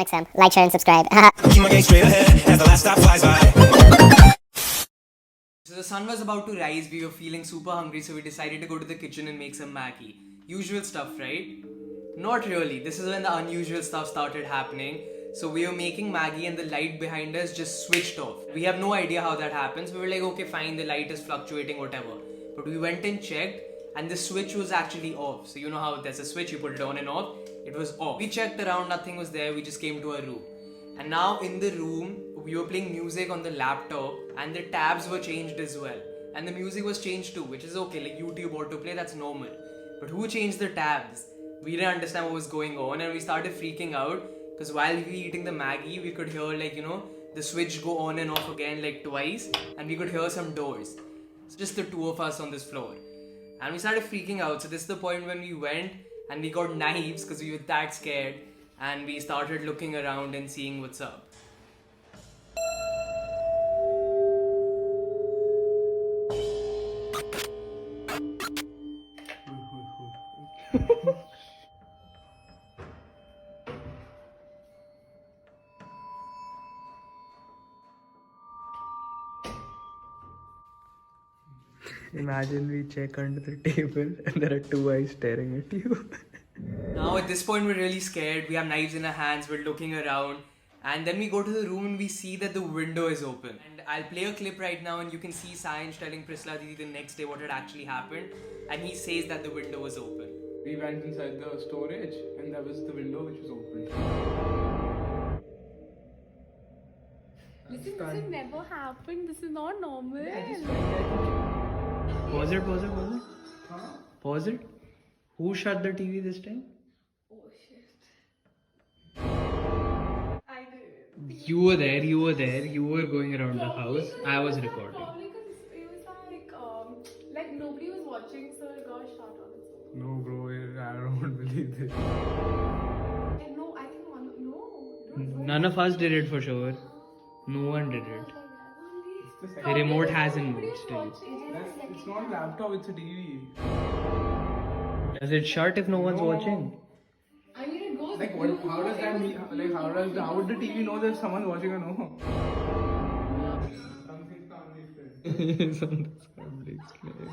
MXM. Like, share, and subscribe. Keep my gaze straight ahead as the last stop flies by. So the sun was about to rise, we were feeling super hungry, so we decided to go to the kitchen and make some Maggie. Usual stuff, right? Not really. This is when the unusual stuff started happening. So we were making Maggie and the light behind us just switched off. We have no idea how that happens. We were like, okay, fine, the light is fluctuating, whatever. But we went and checked and the switch was actually off. So you know how there's a switch, you put it on and off. It was off. We checked around, nothing was there. We just came to our room. And now in the room, we were playing music on the laptop and the tabs were changed as well. And the music was changed too, which is okay, like YouTube autoplay, that's normal. But who changed the tabs? We didn't understand what was going on and we started freaking out because while we were eating the Maggie, we could hear like, the switch go on and off again like twice and we could hear some doors. So just the two of us on this floor. And we started freaking out. So this is the point when we went and we got knives because we were that scared. And we started looking around and seeing what's up. Imagine we check under the table and there are two eyes staring at you. Now at this point we're really scared. We have knives in our hands, we're looking around. And then we go to the room and we see that the window is open. And I'll play a clip right now and you can see Sayanj telling Prisla Didi the next day what had actually happened. And he says that the window was open. We went inside the storage and there was the window which was open. Listen, this has never happened. This is not normal. Pause it. Pause it. Who shut the TV this time? Oh shit. I did. You were there. You were going around the house. I was recording. Probably because it was like nobody was watching, so it got shot on its own. No, bro, I don't believe this. And no, I think one. No. None of us did it for sure. No one did it. The remote hasn't moved still. It's not a laptop, it's a TV. Does it shut if no one's watching? I mean, it goes. Like, what? How does that mean? Like, how would the TV know that someone's watching or no? Something can't be explained.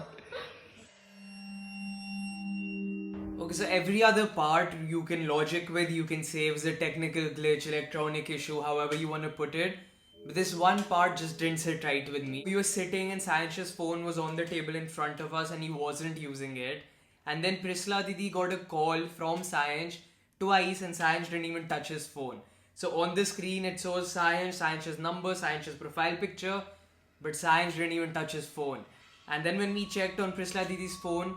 Okay, so every other part you can logic with, you can say it was a technical glitch, electronic issue, however you want to put it. But this one part just didn't sit right with me. We were sitting and Sayanj's phone was on the table in front of us and he wasn't using it. And then Prisla Didi got a call from Sayanj twice and Sayanj didn't even touch his phone. So on the screen it shows Sayanj's number, Sayanj's profile picture, but Sayanj didn't even touch his phone. And then when we checked on Prisla Didi's phone,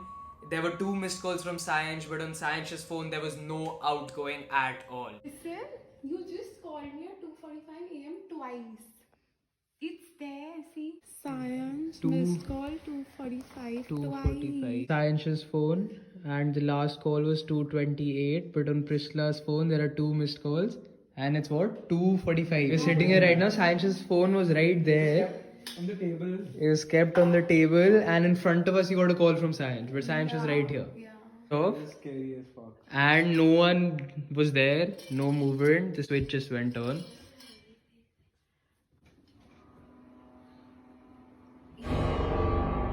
there were 2 missed calls from Sayanj, but on Sayanj's phone there was no outgoing at all. Listen, you just called me at 2:45 a.m. twice. It's there, see? Science, missed call 2:45 twice. Sayansh's phone and the last call was 2:28, but on Prisla's phone there are 2 missed calls and it's what? 2:45. We're sitting here right now. Sayansh's phone was right there. On the table. It was kept on the table and in front of us you got a call from Sayansh, but Sayansh was right here. Yeah. So, It's scary as fuck. and no one was there, no movement, the switch just went on.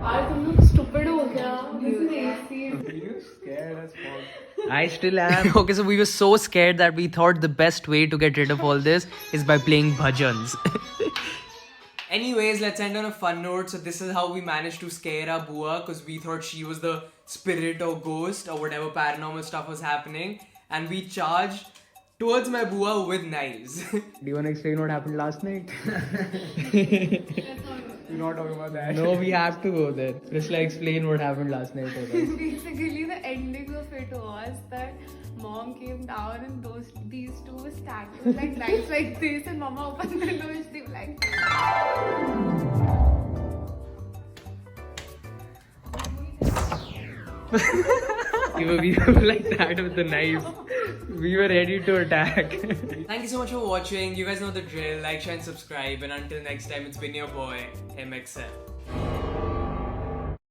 यार तुम लोग stupid हो गया. This is AC. You're scared as fuck. I still am. Okay, so we were so scared that we thought the best way to get rid of all this is by playing bhajans. Anyways, let's end on a fun note. So this is how we managed to scare our Bua because we thought she was the spirit or ghost or whatever paranormal stuff was happening. And we charged towards my Bua with knives. Do you want to explain what happened last night? We're not talking about that. No, we have to go there. Just like explain what happened last night. Basically, the ending of it was that mom came down and these two were stacked with like knives like this, and mama opened the door and they were like. We were like that with the knife. We were ready to attack. Thank you so much for watching. You guys know the drill. Like, share and subscribe. And until next time, it's been your boy, MXM.